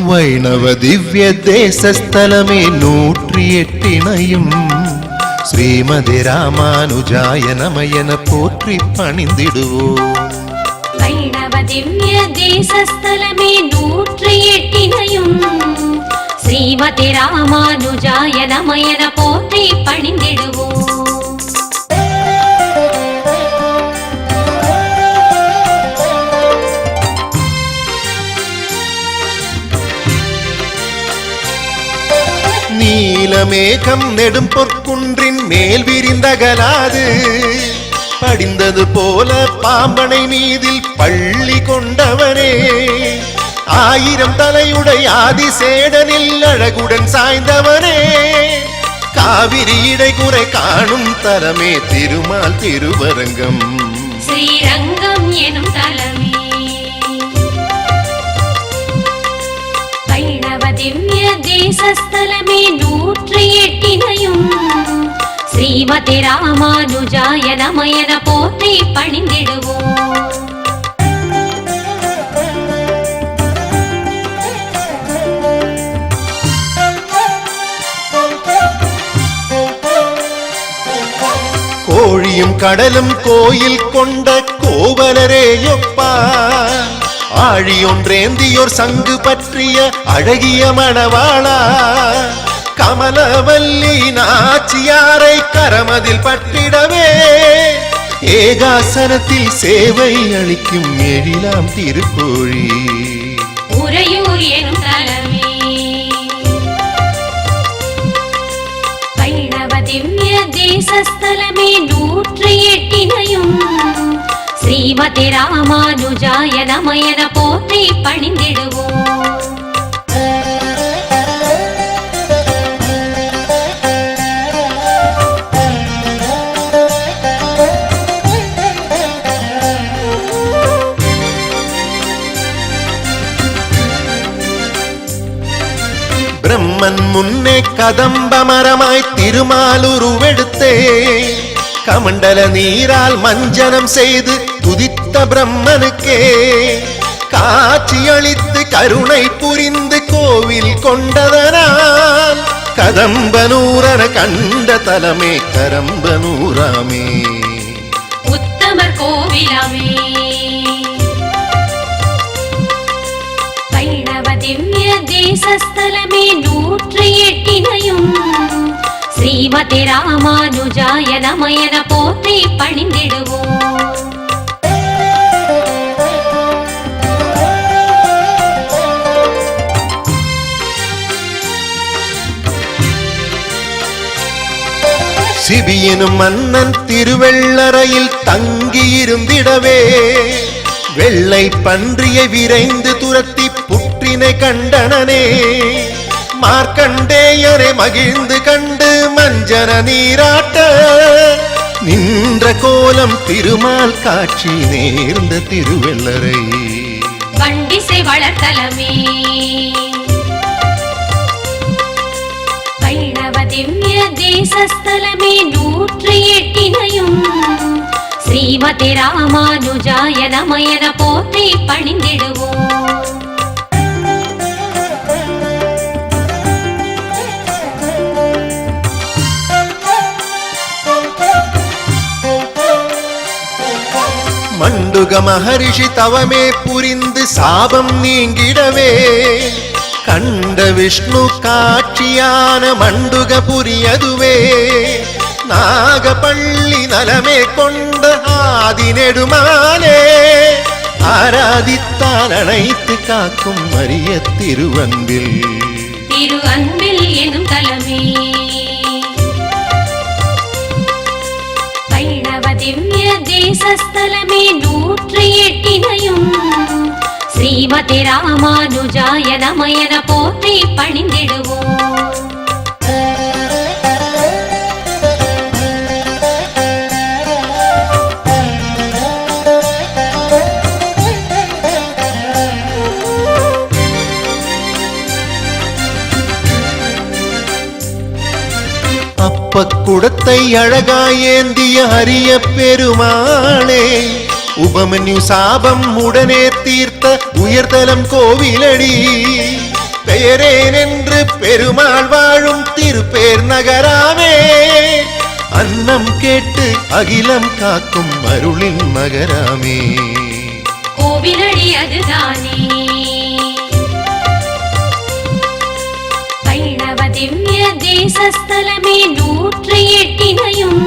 வைணவ திவ்ய தேசஸ்தலமே 108 ஸ்ரீமதி ராமானுஜாய நமயன போற்றி பணிந்திடுவோம். வைணவ திவ்ய தேசஸ்தலமே 108 ஸ்ரீமதி ராமானுஜாய நமயன போற்றி பணிந்திடுவோம். நீலமேகம் நெடும் பொற்குன்றின் மேல் விரிந்தகலாது படிந்தது போல பாம்பனை மீதில் பள்ளி கொண்டவனே, 1000 தலையுடை ஆதிசேடனில் அழகுடன் சாய்ந்தவனே, காவிரி இடைக்குறை காணும் தலமே திருமால் திருவரங்கம் ஸ்ரீரங்கம் எனும் தலமே. வைணவ திவ்ய தேசஸ்தலமே 108 ஸ்ரீமதி ராமானுஜாய நமயன போற்றி பணிந்திடுவோம். கோழியும் கடலும் கோயில் கொண்ட கோவலரேயொப்பா, ஆழியொன்றேந்தியோர் சங்கு பற்றிய அழகிய மணவாளா, கமலவல்லி நாச்சியாரை கரமதில் பட்டிடவே ஏகாசனத்தில் சேவை அளிக்கும் எழிலாம் திருக்கோழி உறையூர் எனும் தலமே. வைணவ திவ்ய தேசஸ்தலமே 108 ஸ்ரீமதி ராமானுஜாய நமயன போற்றி பணிந்திடுவோம். பிரம்மன் முன்னே கதம்ப மரமாய் திருமாலுருவெடுத்தே, கமண்டல நீரால் மஞ்சனம் செய்து துதித்த பிரம்மனுக்கே காட்சியளித்து கருணை புரிந்து கோவில் கொண்டதனால் கதம்பனூரன கண்ட தலமே கரம்பனூராமே உத்தமர் கோவிலாமே. வைணவ திவ்ய தேசஸ்தலமே 108 ஸ்ரீமதி ராமானுஜாய நமயன போற்றி பணிந்திடுவோம். சிபியனும் மன்னன் திருவெள்ளரையில் தங்கியிருந்திடவே வெள்ளை பன்றியை விரைந்து துரத்தி புற்றினை கண்டனனே, மார்க்கண்டேயரை மகிழ்ந்து கண்டு மஞ்சன நீராட்ட நின்ற கோலம் திருமால் காட்சி நேர்ந்த திருவெள்ளரை வண்டிசை வளர்த்தலமே. வைணவ திவ்ய தேசஸ்தலமே 108 ஸ்ரீமதி ராமானுஜாய நமயன போற்றி பணிந்திடுவோம். மண்டுக மகரிஷி தவமே புரிந்து சாபம் நீங்கிடவே கண்ட விஷ்ணு காட்சியான மண்டுக புரியதுவே, நாகப்பள்ளி நலமே கொண்ட ஆதி நெடுமாலே ஆராதித்தால் அனைத்து காக்கும் அரிய திருவன்பில் எனும் தலமே. வைணவ திவ்ய தேசஸ்தலமே 108 ஸ்ரீமதி ராமானுஜாய நமயன போற்றி பணிந்திடுவோம். அப்பக்குடத்தை அழகாயேந்திய அரிய பெருமாளே, உபமன்யு சாபம் உடனே தீர்த்த உயர்தலம் கோவிலடி பெயரேன் என்று பெருமாள் வாழும் திருப்பேர் நகராமே. அன்னம் கேட்டு அகிலம் காக்கும் அருளின் நகராமே. கோவிலடி அதுதானே வைணவ திவ்ய தேசஸ்தலமே 108 னையும்